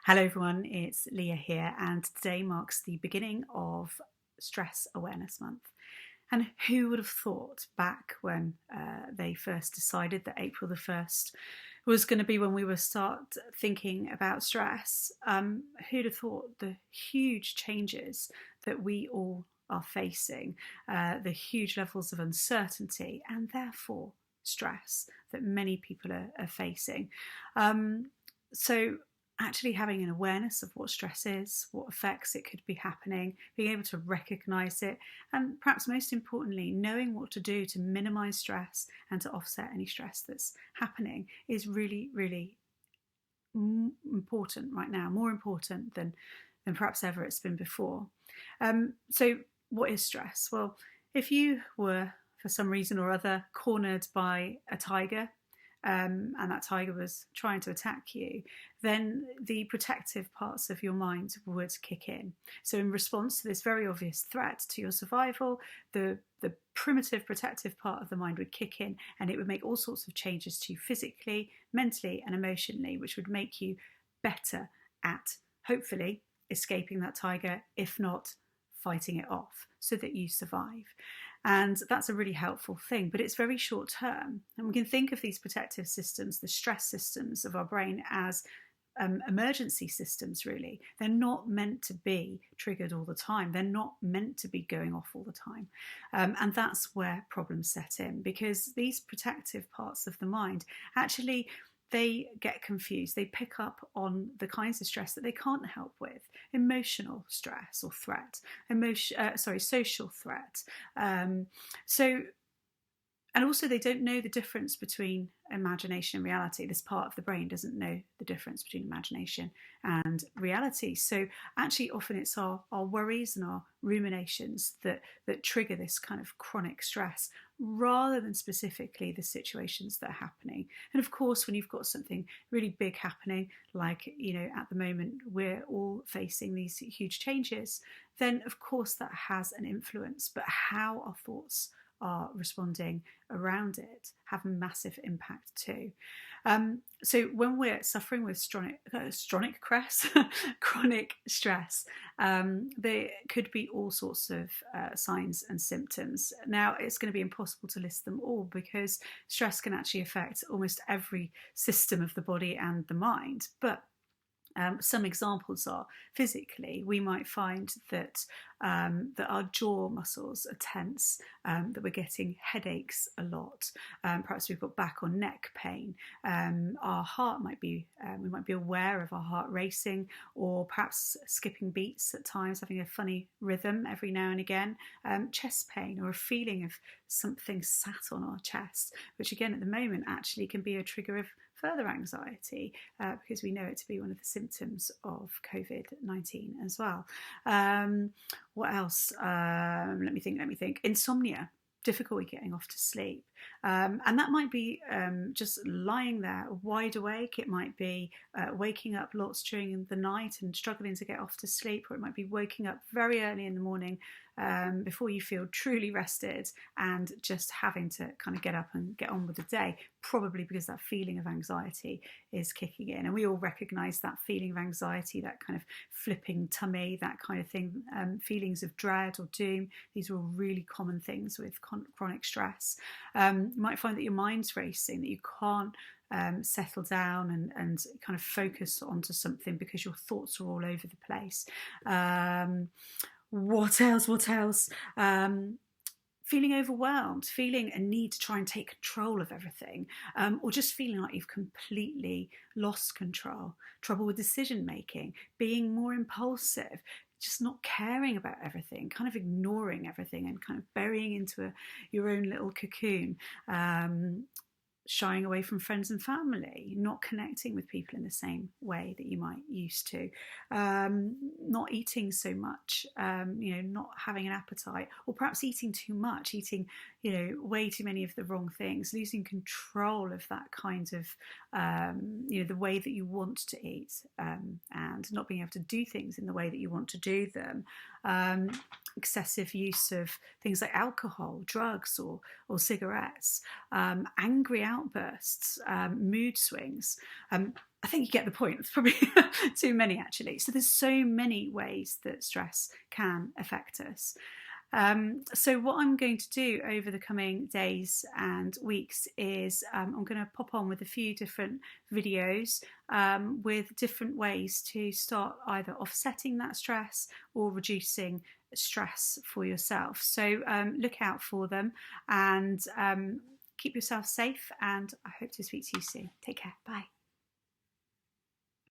Hello everyone, it's Leah here, and today marks the beginning of Stress Awareness Month. And who would have thought back when they first decided that April the 1st was going to be when we would start thinking about stress? Who'd have thought the huge changes that we all are facing, the huge levels of uncertainty and therefore stress that many people are facing. So actually having an awareness of what stress is, what effects it could be happening, being able to recognise it, and perhaps most importantly, knowing what to do to minimise stress and to offset any stress that's happening is really, really important right now, more important than perhaps ever it's been before. So what is stress? Well, if you were, for some reason or other, cornered by a tiger, and that tiger was trying to attack you, then the protective parts of your mind would kick in. So in response to this very obvious threat to your survival, the primitive protective part of the mind would kick in, and it would make all sorts of changes to you physically, mentally and emotionally, which would make you better at, hopefully, escaping that tiger, if not fighting it off, so that you survive. And that's a really helpful thing, but it's very short term. And we can think of these protective systems, the stress systems of our brain, as emergency systems, really. They're not meant to be triggered all the time. They're not meant to be going off all the time. And that's where problems set in, because these protective parts of the mind actually, they get confused. They pick up on the kinds of stress that they can't help with: emotional stress or threat, social threat. And also they don't know the difference between imagination and reality. This part of the brain doesn't know the difference between imagination and reality. So actually often it's our worries and our ruminations that trigger this kind of chronic stress, rather than specifically the situations that are happening. And of course, when you've got something really big happening, like, at the moment we're all facing these huge changes, then of course that has an influence. But how our thoughts are responding around it have a massive impact too. So when we're suffering with chronic stress, there could be all sorts of signs and symptoms. Now, it's going to be impossible to list them all, because stress can actually affect almost every system of the body and the mind. But some examples are, physically, we might find that our jaw muscles are tense, that we're getting headaches a lot. Perhaps we've got back or neck pain. Our heart might be, we might be aware of our heart racing, or perhaps skipping beats at times, having a funny rhythm every now and again. Chest pain, or a feeling of something sat on our chest, which again at the moment actually can be a trigger of further anxiety, because we know it to be one of the symptoms of COVID-19 as well. What else? Let me think. Insomnia, difficulty getting off to sleep. And that might be just lying there wide awake. It might be waking up lots during the night and struggling to get off to sleep, or it might be waking up very early in the morning before you feel truly rested, and just having to kind of get up and get on with the day, probably because that feeling of anxiety is kicking in. And we all recognise that feeling of anxiety, that kind of flipping tummy, that kind of thing, feelings of dread or doom. These are all really common things with chronic stress. You might find that your mind's racing, that you can't settle down and kind of focus onto something because your thoughts are all over the place. What else? Feeling overwhelmed, feeling a need to try and take control of everything, or just feeling like you've completely lost control. Trouble with decision making, being more impulsive, just not caring about everything, kind of ignoring everything and kind of burying into your own little cocoon. Shying away from friends and family, not connecting with people in the same way that you might used to, not eating so much, not having an appetite, or perhaps eating too much, eating way too many of the wrong things, losing control of that kind of, the way that you want to eat, and not being able to do things in the way that you want to do them. Excessive use of things like alcohol, drugs, or cigarettes, angry outbursts, mood swings. I think you get the point. It's probably too many, actually. So there's so many ways that stress can affect us. So what I'm going to do over the coming days and weeks is I'm going to pop on with a few different videos with different ways to start either offsetting that stress or reducing stress for yourself. So look out for them, and keep yourself safe, and I hope to speak to you soon. Take care. Bye.